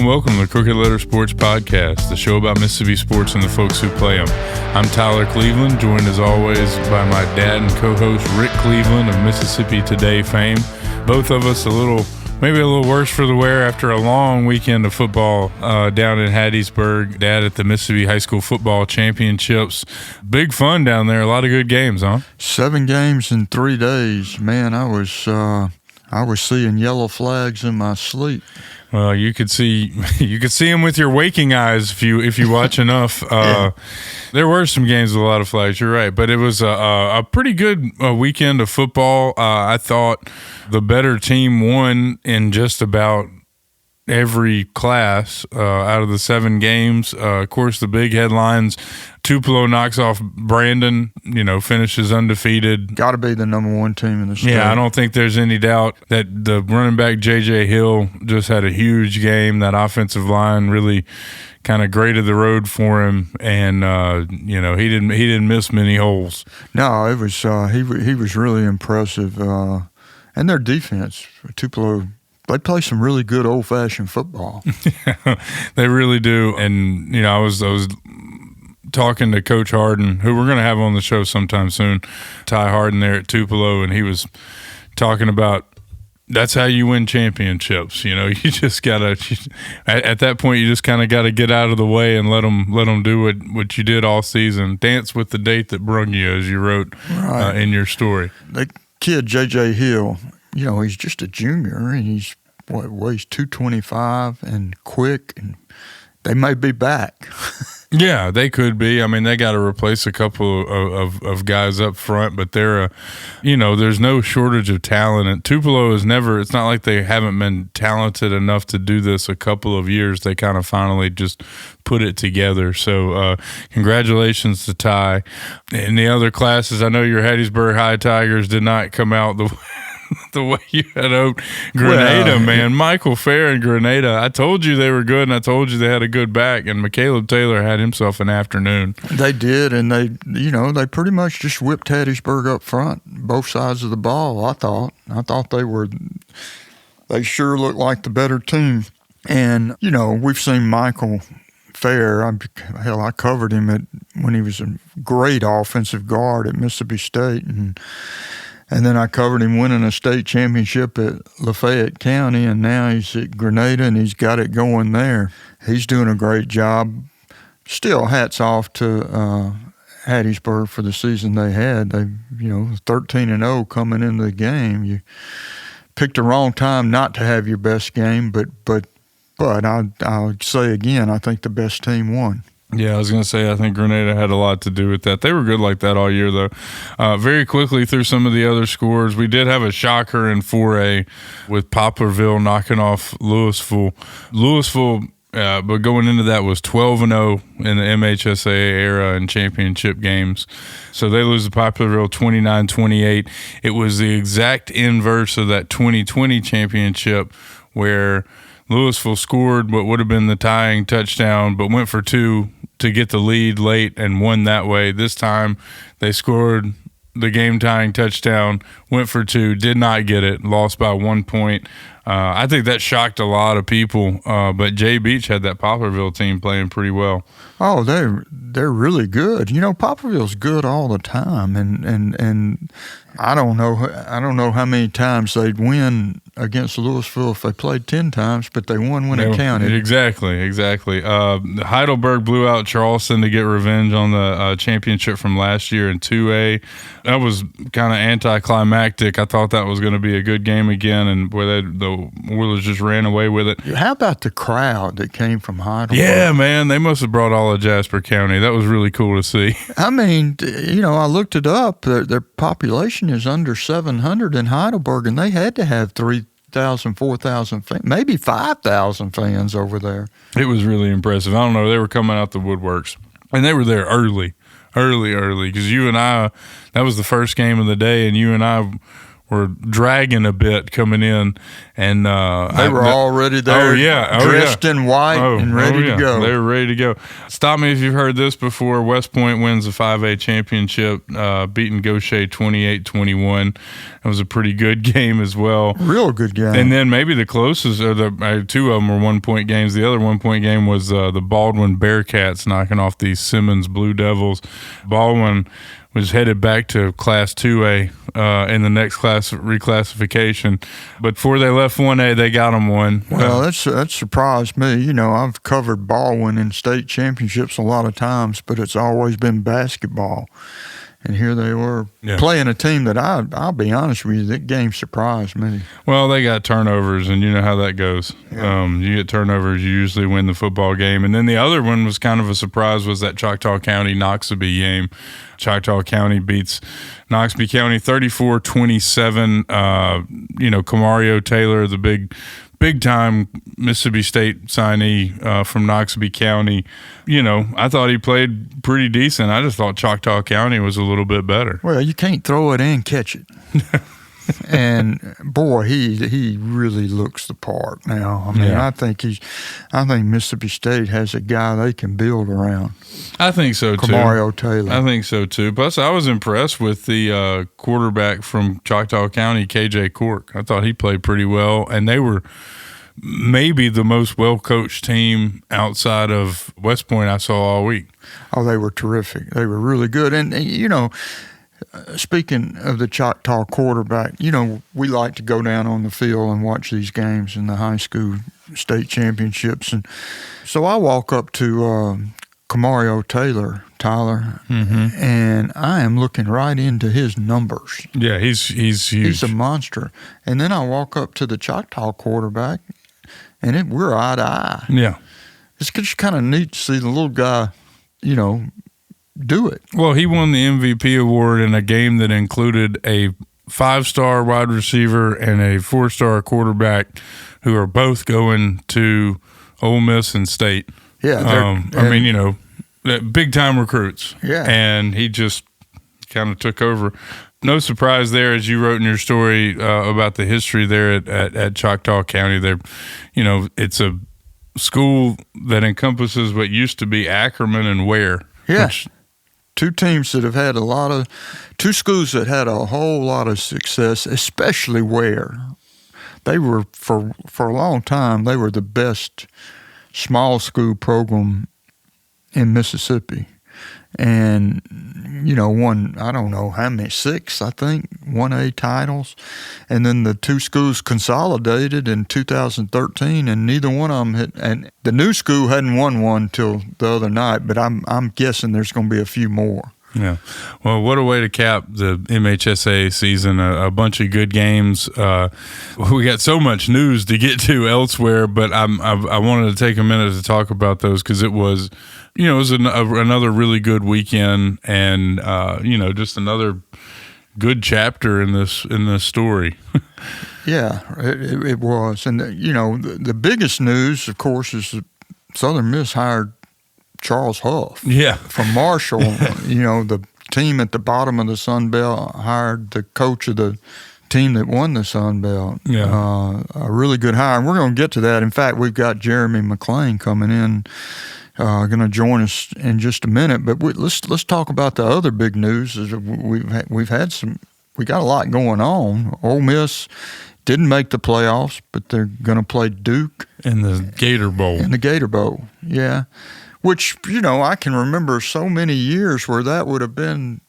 and welcome to the Crooked Letter Sports Podcast, the show about Mississippi sports and the folks who play them. I'm Tyler Cleveland, joined as always by my dad and co-host Rick Cleveland of Mississippi Today fame. Both of us maybe a little worse for the wear after a long weekend of football down in Hattiesburg. Dad at the Mississippi High School Football Championships. Big fun down there. A lot of good games, huh? 7 games in 3 days. Man, I was seeing yellow flags in my sleep. Well, you could see them with your waking eyes if you watch enough. Yeah. There were some games with a lot of flags. You're right, but it was a pretty good weekend of football. I thought the better team won in just about every class out of the 7 games. Of course, the big headlines: Tupelo knocks off Brandon, finishes undefeated. Got to be the number 1 team in the state. Yeah, I don't think there's any doubt that the running back J.J. Hill just had a huge game. That offensive line really kind of graded the road for him, and he didn't miss many holes. No, it was he was really impressive, and their defense, Tupelo. They play some really good old-fashioned football. Yeah, they really do. And I was talking to Coach Harden, who we're going to have on the show sometime soon, Ty Harden there at Tupelo, and he was talking about that's how you win championships. You just gotta at that point you just kind of got to get out of the way and let them do what you did all season. Dance with the date that brung you, as you wrote in your story. The kid J.J. Hill. He's just a junior, and he's weighs 225 and quick, and they may be back. Yeah, they could be. I mean, they got to replace a couple of guys up front, but they're, there's no shortage of talent. And Tupelo is never. It's not like they haven't been talented enough to do this a couple of years. They kind of finally just put it together. So, congratulations to Ty. In the other classes, I know your Hattiesburg High Tigers did not come out the way you had hoped. Grenada, man. Michael Fair and Grenada. I told you they were good, and I told you they had a good back, and McCaleb Taylor had himself an afternoon. They did, and they pretty much just whipped Hattiesburg up front, both sides of the ball, I thought. They sure looked like the better team. And, we've seen Michael Fair. I covered him when he was a great offensive guard at Mississippi State, and then I covered him winning a state championship at Lafayette County, and now he's at Grenada, and he's got it going there. He's doing a great job. Still, hats off to Hattiesburg for the season they had. They, 13-0 coming into the game. You picked the wrong time not to have your best game, but I'll say again, I think the best team won. Yeah, I was going to say, I think Grenada had a lot to do with that. They were good like that all year, though. Very quickly through some of the other scores, we did have a shocker in 4A with Poplarville knocking off Louisville. But going into that was 12-0 in the MHSAA era in championship games. So they lose to Poplarville 29-28. It was the exact inverse of that 2020 championship where Louisville scored what would have been the tying touchdown, but went for 2 to get the lead late and won that way. This time they scored the game-tying touchdown, went for 2, did not get it, lost by 1 point. I think that shocked a lot of people, but Jay Beach had that Poplarville team playing pretty well. Oh, they're really good. Poplarville's good all the time, and I don't know how many times they'd win against Louisville if they played 10 times, but they won when it counted. Exactly. Heidelberg blew out Charleston to get revenge on the championship from last year in 2A. That was kind of anticlimactic. I thought that was going to be a good game again, and where the Oilers just ran away with it. How about the crowd that came from Heidelberg? Yeah, man, they must have brought all of Jasper County. That was really cool to see. I mean, I looked it up. Their population is under 700 in Heidelberg, and they had to have 3,000, 4,000 fans, maybe 5,000 fans over there. It was really impressive. I don't know. They were coming out the woodworks, and they were there early, because you and I, that was the first game of the day, and you and I were dragging a bit coming in, and they were already there. Dressed in white and ready to go. They were ready to go. Stop me if you've heard this before. West Point wins the 5A championship, beating Gaucher 28-21. It was a pretty good game as well. Real good game. And then maybe the closest, or the two of them were 1-point games. The other 1-point game was the Baldwin Bearcats knocking off the Simmons Blue Devils. Baldwin was headed back to Class 2A in the next class reclassification. But before they left 1A, they got them one. Well, that surprised me. You know, I've covered Baldwin in state championships a lot of times, but it's always been basketball. And here they were playing a team that I'll be honest with you, that game surprised me. Well, they got turnovers, and you know how that goes. Yeah. You get turnovers, you usually win the football game. And then the other one was kind of a surprise, was that Choctaw County Noxubee game. Choctaw County beats Noxubee County 34-27. Camario Taylor, the big-time Mississippi State signee from Noxubee County. I thought he played pretty decent. I just thought Choctaw County was a little bit better. Well, you can't throw it and catch it. And boy, he really looks the part now. I mean, I think Mississippi State has a guy they can build around. I think so too. Camario Taylor. I think so too. Plus, I was impressed with the quarterback from Choctaw County, KJ Cork. I thought he played pretty well, and they were maybe the most well-coached team outside of West Point I saw all week. Oh, they were terrific. They were really good. And speaking of the Choctaw quarterback, we like to go down on the field and watch these games in the high school state championships. And so I walk up to Camario Taylor, Tyler, and I am looking right into his numbers. Yeah, he's huge. He's a monster. And then I walk up to the Choctaw quarterback, and we're eye to eye. Yeah. It's just kind of neat to see the little guy, do it. Well, he won the MVP award in a game that included a 5-star wide receiver and a 4-star quarterback who are both going to Ole Miss and State. Yeah. Big-time recruits. Yeah. And he just kind of took over. No surprise there, as you wrote in your story about the history there at Choctaw County. It's a school that encompasses what used to be Ackerman and Ware. Yeah. Two teams that have had two schools that had a whole lot of success, especially Ware. They were, for a long time, they were the best small school program in Mississippi. And, won, I don't know how many, 6, I think, 1A titles. And then the two schools consolidated in 2013, and neither one of them and the new school hadn't won one till the other night, but I'm guessing there's going to be a few more. Yeah. Well, what a way to cap the MHSA season. A bunch of good games. We got so much news to get to elsewhere, but I wanted to take a minute to talk about those because it was another really good weekend and, just another good chapter in this story. Yeah, it was. And, the biggest news, of course, is that Southern Miss hired Charles Huff from Marshall. The team at the bottom of the Sun Belt hired the coach of the team that won the Sun Belt. Yeah. A really good hire. And we're going to get to that. In fact, we've got Jeremy McClain coming in, going to join us in just a minute. But let's talk about the other big news. Is we got a lot going on. Ole Miss didn't make the playoffs, but they're going to play Duke in the Gator Bowl. Yeah. Which, I can remember so many years where that would have been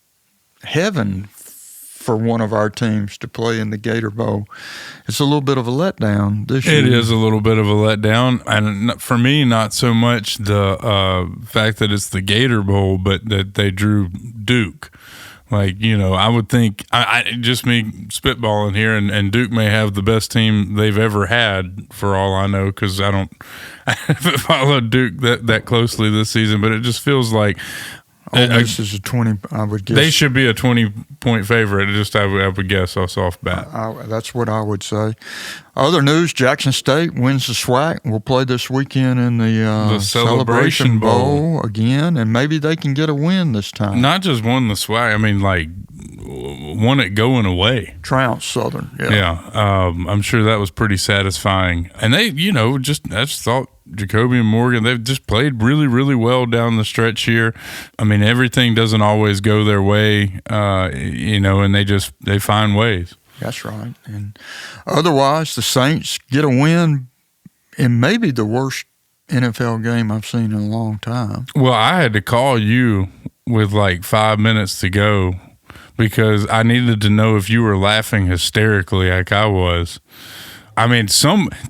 heaven for one of our teams to play in the Gator Bowl. It's a little bit of a letdown this year. It is a little bit of a letdown. And for me, not so much the fact that it's the Gator Bowl, but that they drew Duke. I would think, just me spitballing here, and Duke may have the best team they've ever had for all I know, because I haven't followed Duke that closely this season, but it just feels like Ole Miss is a 20, I would guess. They should be a 20-point favorite. I would guess off bat. That's what I would say. Other news, Jackson State wins the SWAC. We'll play this weekend in the Celebration Bowl again, and maybe they can get a win this time. Not just won the SWAC. I mean, like, won it going away. Trounced Southern. Yeah. I'm sure that was pretty satisfying. And they, I just thought Jacoby and Morgan, they've just played really, really well down the stretch here. I mean, everything doesn't always go their way, and they find ways. That's right. And otherwise, the Saints get a win in maybe the worst NFL game I've seen in a long time. Well, I had to call you with like 5 minutes to go because I needed to know if you were laughing hysterically like I was. I mean,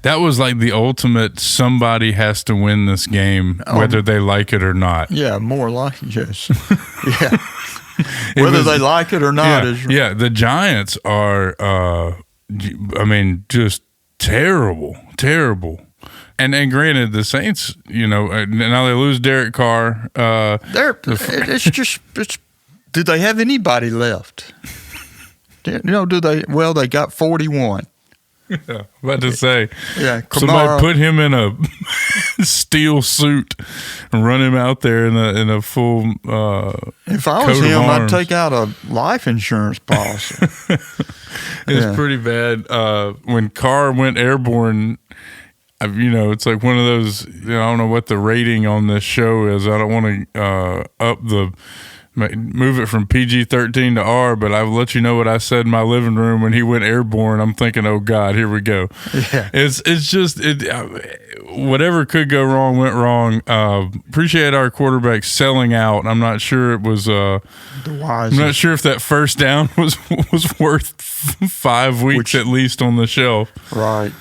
that was like the ultimate somebody has to win this game, whether they like it or not. Yeah, more like, yes. Yeah. Whether they like it or not is. Yeah, the Giants are, just terrible. And granted, the Saints, now they lose Derek Carr. Do they have anybody left? Do they? Well, they got 41. Yeah, about to say, Kamara, somebody put him in a steel suit and run him out there in a full. If I was him, I'd take out a life insurance policy. It's pretty bad. When Carr went airborne, it's like one of those. I don't know what the rating on this show is. I don't want to move it from PG-13 to R, but I'll let you know what I said in my living room when he went airborne. I'm thinking, oh God, here we go. Yeah, it's just whatever could go wrong went wrong. Appreciate our quarterback selling out. I'm not sure it was. I'm not sure if that first down was worth 5 weeks at least on the shelf. Right.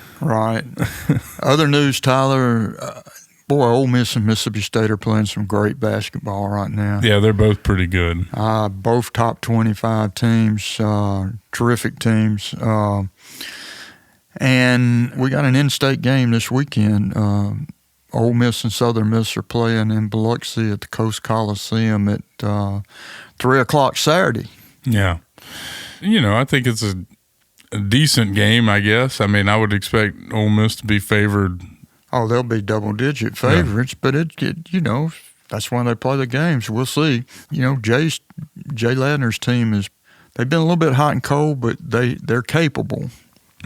Other news, Tyler. Boy, Ole Miss and Mississippi State are playing some great basketball right now. Yeah, they're both pretty good. Both top 25 teams, terrific teams. And we got an in-state game this weekend. Ole Miss and Southern Miss are playing in Biloxi at the Coast Coliseum at 3 o'clock Saturday. Yeah. I think it's a decent game, I guess. I mean, I would expect Ole Miss to be favored. Oh, they'll be double-digit favorites, but that's why they play the games. We'll see. Jay Ladner's team they've been a little bit hot and cold, but they're capable.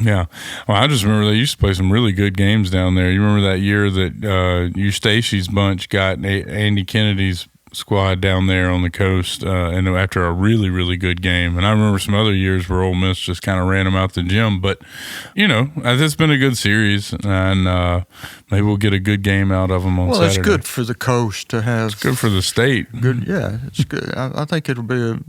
Yeah. Well, I just remember they used to play some really good games down there. You remember that year that Stacy's bunch got Andy Kennedy's squad down there on the coast, and after a really, really good game. And I remember some other years where Ole Miss just kind of ran them out the gym. But, it's been a good series, and maybe we'll get a good game out of them on Saturday. Well, it's good for the coast to have. It's good for the state. Good, yeah, it's good. I think it'll be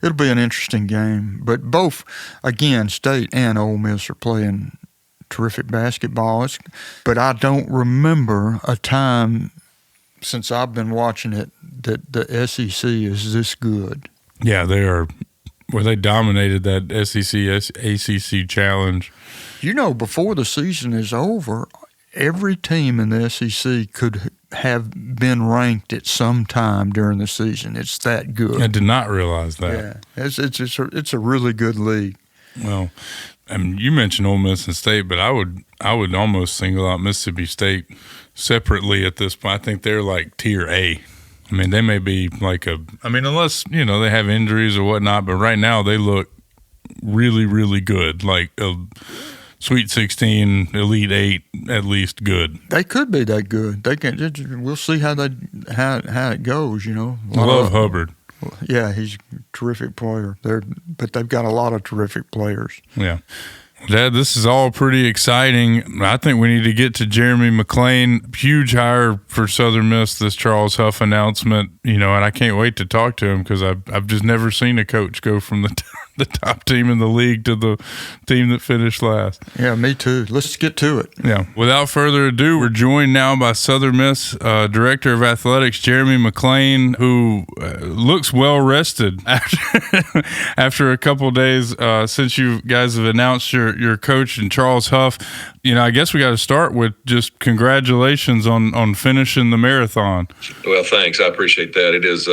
an interesting game. But both, again, State and Ole Miss are playing terrific basketball. But I don't remember a time since I've been watching it that the SEC is this good. Yeah, they are. Well, they dominated that SEC-ACC challenge. Before the season is over, every team in the SEC could have been ranked at some time during the season. It's that good. I did not realize that. Yeah, it's a really good league. Well, I mean, you mentioned Ole Miss and State, but I would almost single out Mississippi State separately at this point. I think they're like tier A. I mean, they may be like unless, they have injuries or whatnot, but right now they look really, really good, like a Sweet 16, Elite 8, at least good. They could be that good. They can. We'll see how it goes, Love Hubbard. Yeah, he's a terrific player. But they've got a lot of terrific players. Yeah. Dad, this is all pretty exciting. I think we need to get to Jeremy McClain. Huge hire for Southern Miss, this Charles Huff announcement, and I can't wait to talk to him because I've just never seen a coach go from the the top team in the league to the team that finished last. Yeah, me too. Let's get to it. Yeah. Without further ado, we're joined now by Southern Miss Director of Athletics, Jeremy McClain, who looks well rested after a couple of days since you guys have announced your coach and Charles Huff. I guess we got to start with just congratulations on finishing the marathon. Well, thanks. I appreciate that. It is.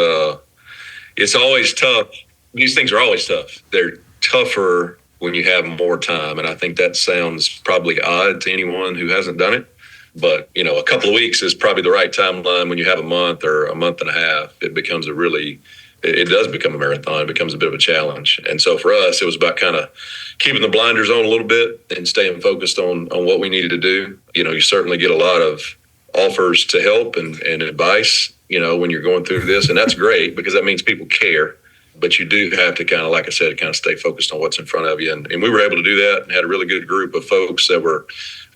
It's always tough. These things are always tough. They're tougher when you have more time. And I think that sounds probably odd to anyone who hasn't done it. But, a couple of weeks is probably the right timeline. When you have a month or a month and a half, it becomes it does become a marathon. It becomes a bit of a challenge. And so for us, it was about kind of keeping the blinders on a little bit and staying focused on what we needed to do. You certainly get a lot of offers to help and advice, when you're going through this. And that's great because that means people care. But you do have to kind of, like I said, kind of stay focused on what's in front of you. And we were able to do that and had a really good group of folks that were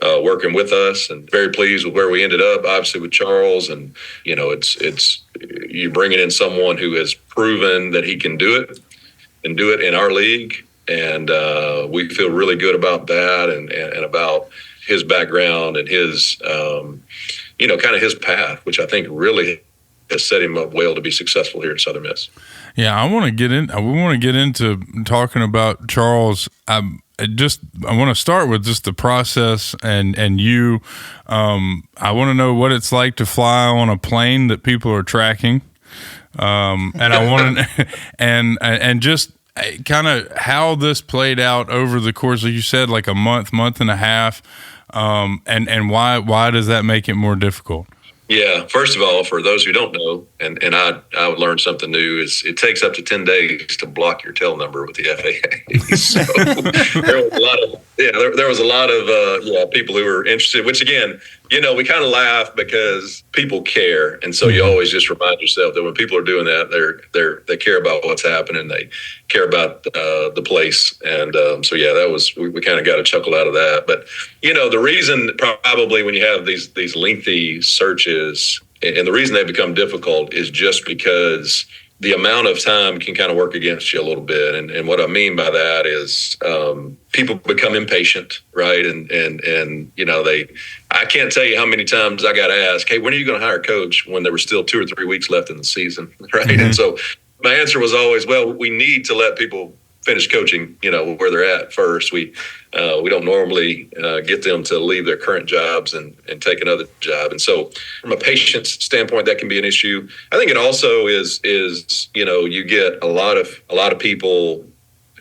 working with us, and very pleased with where we ended up, obviously with Charles. And, it's you bringing in someone who has proven that he can do it and do it in our league. And we feel really good about that and about his background and his, kind of his path, which I think really has set him up well to be successful here at Southern Miss. Yeah, I want to get into talking about Charles. I want to start with just the process and you. I want to know what it's like to fly on a plane that people are tracking, and I want to and just kind of how this played out over the course, like you said, like a month and a half, and why does that make it more difficult? Yeah, first of all, for those who don't know, and I would learn something new, is it takes up to 10 days to block your tail number with the FAA. So there was a lot of people who were interested, which again, we kind of laugh because people care. And so you always just remind yourself that when people are doing that, they care about what's happening. They care about the place. And that was, we kind of got a chuckle out of that. But, the reason probably when you have these lengthy searches, and the reason they become difficult is just because the amount of time can kind of work against you a little bit. And what I mean by that is people become impatient, right? And I can't tell you how many times I got asked, hey, when are you going to hire a coach, when there were still 2 or 3 weeks left in the season, right? Mm-hmm. And so my answer was always, well, we need to let people finish coaching, where they're at first. We don't normally get them to leave their current jobs and take another job. And so from a patience standpoint, that can be an issue. I think it also is you get a lot of people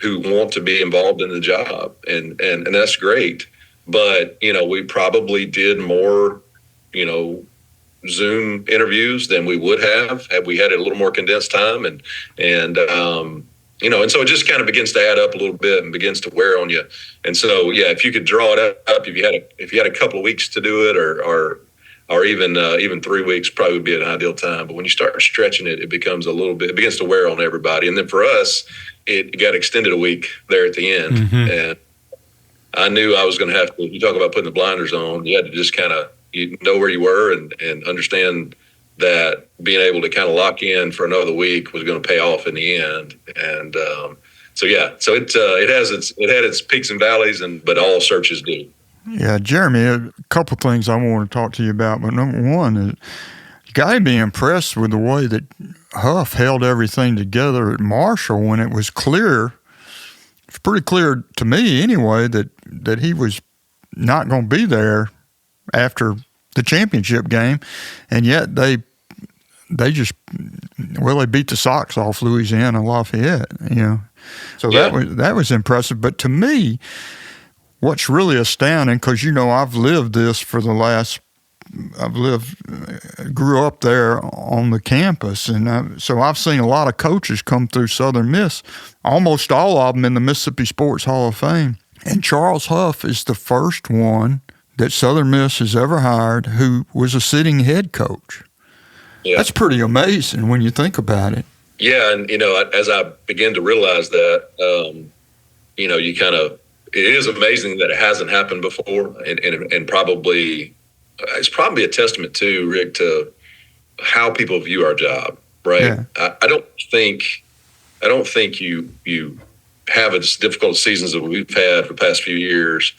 who want to be involved in the job, and that's great. But, we probably did more, Zoom interviews than we would have had we had a little more condensed time. And so it just kind of begins to add up a little bit and begins to wear on you. And so, if you could draw it up, if you had a couple of weeks to do it, or even 3 weeks, probably would be an ideal time. But when you start stretching it, it begins to wear on everybody. And then for us, it got extended a week there at the end. Mm-hmm. And I knew I was going to have to, you talk about putting the blinders on, you had to just kind of, know where you were and understand that being able to kind of lock in for another week was going to pay off in the end. And so it had its peaks and valleys, but all searches do. Yeah, Jeremy, a couple things I want to talk to you about. But number one is you got to be impressed with the way that Huff held everything together at Marshall when it was clear. It's pretty clear to me anyway that he was not going to be there after the championship game, and yet they beat the socks off Louisiana Lafayette, So that was impressive. But to me, what's really astounding, because I've lived this grew up there on the campus, and so I've seen a lot of coaches come through Southern Miss, almost all of them in the Mississippi Sports Hall of Fame, and Charles Huff is the first one that Southern Miss has ever hired who was a sitting head coach. Yeah. That's pretty amazing when you think about it. Yeah, and as I begin to realize that, you kind of, it is amazing that it hasn't happened before, and probably it's probably a testament too, Rick, to how people view our job, right? Yeah. I don't think you have as difficult seasons as we've had for the past few years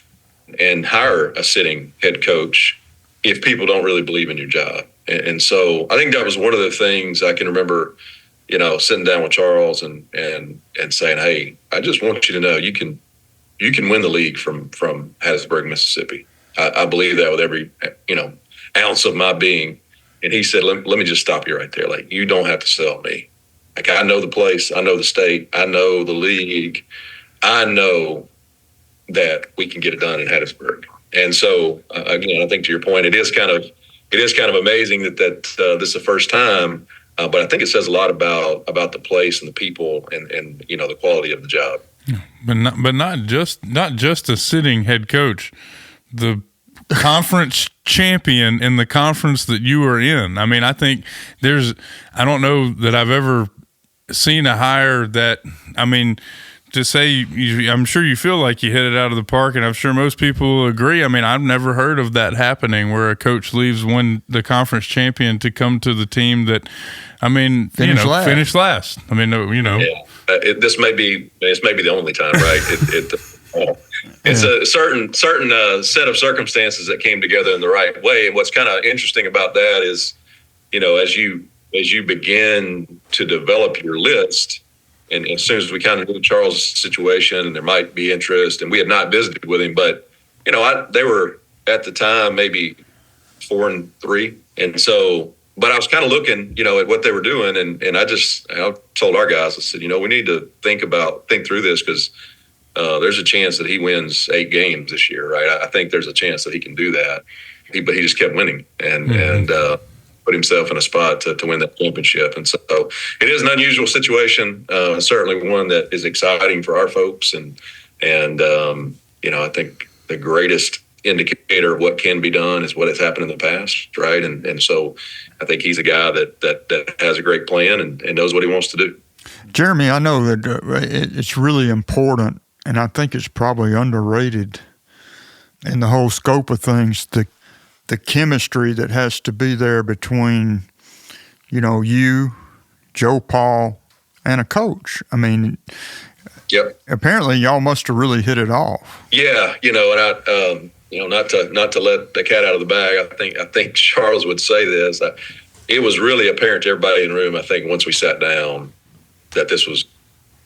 and hire a sitting head coach if people don't really believe in your job. And so I think that was one of the things I can remember, sitting down with Charles and saying, hey, I just want you to know you can win the league from Hattiesburg, Mississippi. I believe that with every, ounce of my being. And he said, let me just stop you right there. Like, you don't have to sell me. Like, I know the place, I know the state, I know the league. I know that we can get it done in Hattiesburg. And so, again, I think to your point, it is kind of amazing that this is the first time. But I think it says a lot about the place and the people and the quality of the job. But not just a sitting head coach, the conference champion in the conference that you are in. I mean, I think I don't know that I've ever seen a hire that, I mean, to say, I'm sure you feel like you hit it out of the park, and I'm sure most people agree. I mean, I've never heard of that happening where a coach leaves the conference champion to come to the team that, I mean, finish last. I mean, Yeah. This may be the only time, right? It's a certain set of circumstances that came together in the right way. And what's kind of interesting about that is, as you begin to develop your list, and as soon as we kind of knew Charles' situation and there might be interest, and we had not visited with him, but they were at the time maybe 4-3, and so. But I was kind of looking, at what they were doing, and I told our guys, I said, we need to think through this, because there's a chance that he wins 8 games this year, right? I think there's a chance that he can do that. But he just kept winning and put himself in a spot to win that championship. And so it is an unusual situation, certainly one that is exciting for our folks. And I think the greatest indicator of what can be done is what has happened in the past, right? And so I think he's a guy that has a great plan and knows what he wants to do. Jeremy, I know that it's really important, and I think it's probably underrated in the whole scope of things, the chemistry that has to be there between, you, Joe Paul, and a coach. I mean, yep. Apparently y'all must have really hit it off. Yeah, and I, not to let the cat out of the bag, I think Charles would say this. It was really apparent to everybody in the room, I think, once we sat down, that this was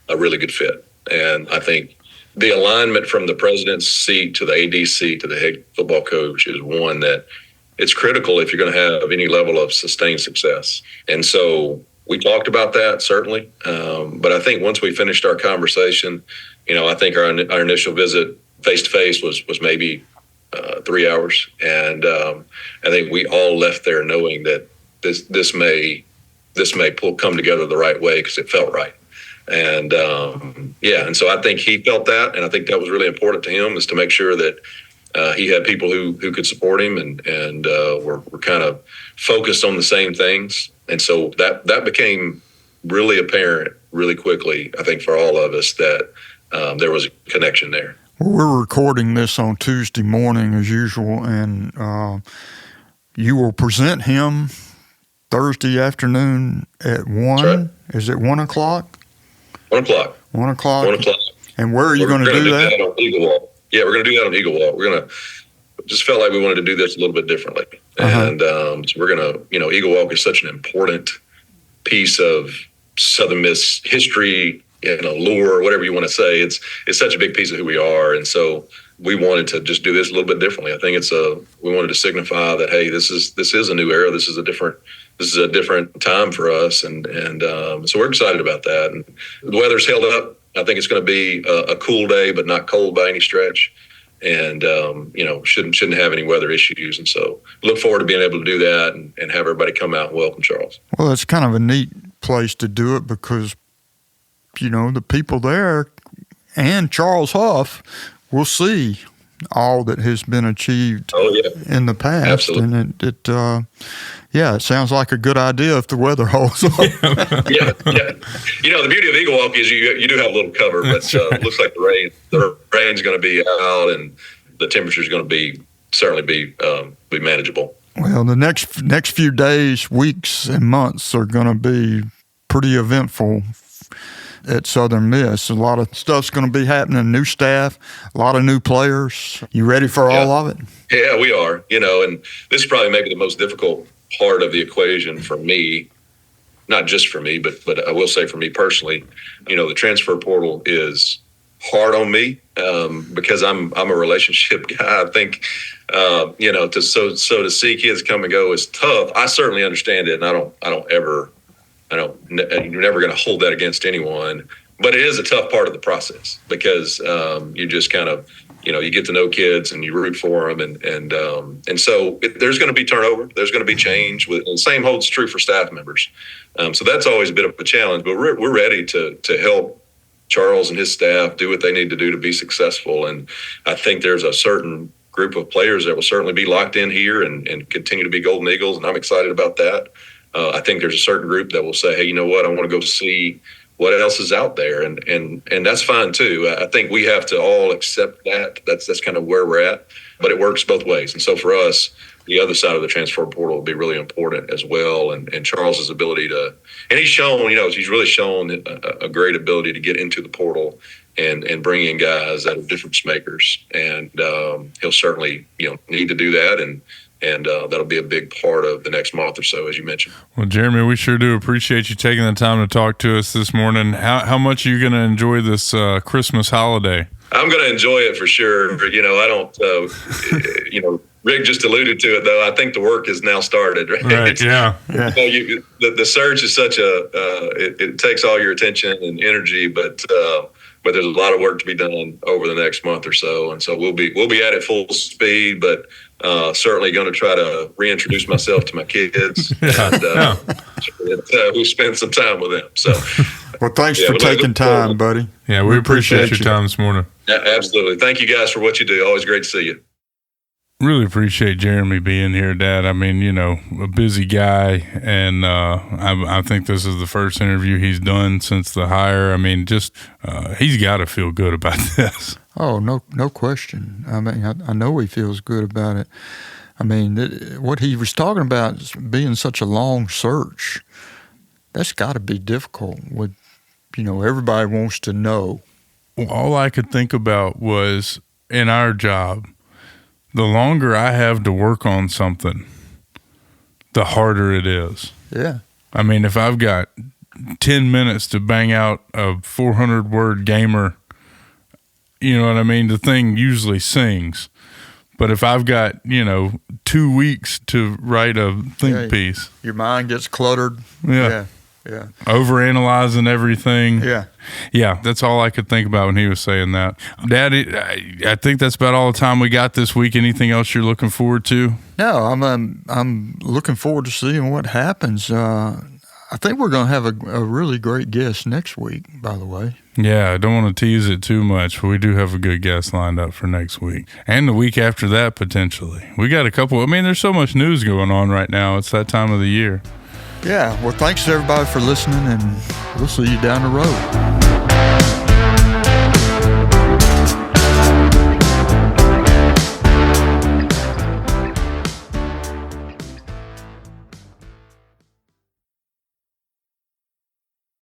a really good fit. And I think the alignment from the president's seat to the AD seat to the head football coach is one that it's critical if you're going to have any level of sustained success. And so we talked about that, certainly. But I think once we finished our conversation, I think our initial visit face-to-face was maybe 3 hours. And I think we all left there knowing that this may come together the right way because it felt right. And and so I think he felt that, and I think that was really important to him, is to make sure that he had people who could support him and were kind of focused on the same things. And so that became really apparent really quickly, I think, for all of us, that there was a connection there. Well, we're recording this on Tuesday morning as usual, and you will present him Thursday afternoon at 1. Right. Is it 1 o'clock? 1 o'clock. 1 o'clock. 1 o'clock. And where are you going to do that? On Eagle Walk. Yeah, we're going to do that on Eagle Walk. We're going to just felt like we wanted to do this a little bit differently. And so we're going to, Eagle Walk is such an important piece of Southern Miss history, lore, whatever you want to say. It's such a big piece of who we are. And so we wanted to just do this a little bit differently. I think we wanted to signify that, hey, this is a new era. This is a different time for us. And so we're excited about that. And the weather's held up. I think it's going to be a cool day, but not cold by any stretch. And, shouldn't have any weather issues. And so look forward to being able to do that and have everybody come out and welcome Charles. Well, it's kind of a neat place to do it because, the people there and Charles Huff will see all that has been achieved in the past. Absolutely. And it sounds like a good idea if the weather holds up. Yeah. The beauty of Eagle Walk is you do have a little cover, but it looks like the rain's going to be out and the temperature's going to certainly be manageable. Well, the next few days, weeks, and months are going to be pretty eventful at Southern Miss. A lot of stuff's going to be happening, new staff, a lot of new players. You ready for all of it? Yeah, we are. And this is probably maybe the most difficult part of the equation for me, not just for me, but I will say for me personally. The transfer portal is hard on me because I'm a relationship guy. I think to see kids come and go is tough. I certainly understand it, and you're never going to hold that against anyone. But it is a tough part of the process because you just kind of you get to know kids and you root for them, and so there's going to be turnover. There's going to be change. And the same holds true for staff members. So that's always a bit of a challenge. But we're ready to help Charles and his staff do what they need to do to be successful. And I think there's a certain group of players that will certainly be locked in here and continue to be Golden Eagles, and I'm excited about that. I think there's a certain group that will say, hey, you know what, I want to go see what else is out there, and that's fine too. I think we have to all accept that. That's kind of where we're at, but it works both ways. And so for us, the other side of the transfer portal will be really important as well. And Charles's ability to, and he's really shown a great ability to get into the portal and bring in guys that are difference makers. And he'll certainly, need to do that. And that'll be a big part of the next month or so, as you mentioned. Well, Jeremy, we sure do appreciate you taking the time to talk to us this morning. How much are you going to enjoy this Christmas holiday? I'm going to enjoy it for sure. I don't, Rick just alluded to it, though. I think the work has now started, right? Right, yeah. The search is such it takes all your attention and energy, but there's a lot of work to be done over the next month or so. And so we'll be at it full speed, but certainly going to try to reintroduce myself to my kids. We'll spend some time with them. So, well, thanks for taking time, buddy. Yeah, we appreciate your time this morning. Yeah, absolutely. Thank you guys for what you do. Always great to see you. Really appreciate Jeremy being here, Dad. I mean, a busy guy, and I think this is the first interview he's done since the hire. I mean, just he's got to feel good about this. Oh, no question. I mean, I know he feels good about it. I mean, what he was talking about is being such a long search. That's got to be difficult. With everybody wants to know. Well, all I could think about was in our job, the longer I have to work on something, the harder it is. Yeah. I mean, if I've got 10 minutes to bang out a 400-word gamer, you know what I mean? The thing usually sings. But if I've got, 2 weeks to write a think piece. Your mind gets cluttered. Yeah. Overanalyzing everything. Yeah, that's all I could think about when he was saying that. Dad, I think that's about all the time we got this week. Anything else you're looking forward to? No, I'm looking forward to seeing what happens. I think we're going to have a really great guest next week, by the way. Yeah, I don't want to tease it too much, but we do have a good guest lined up for next week. And the week after that, potentially. We got a couple. I mean, there's so much news going on right now. It's that time of the year. Yeah, well, thanks to everybody for listening, and we'll see you down the road.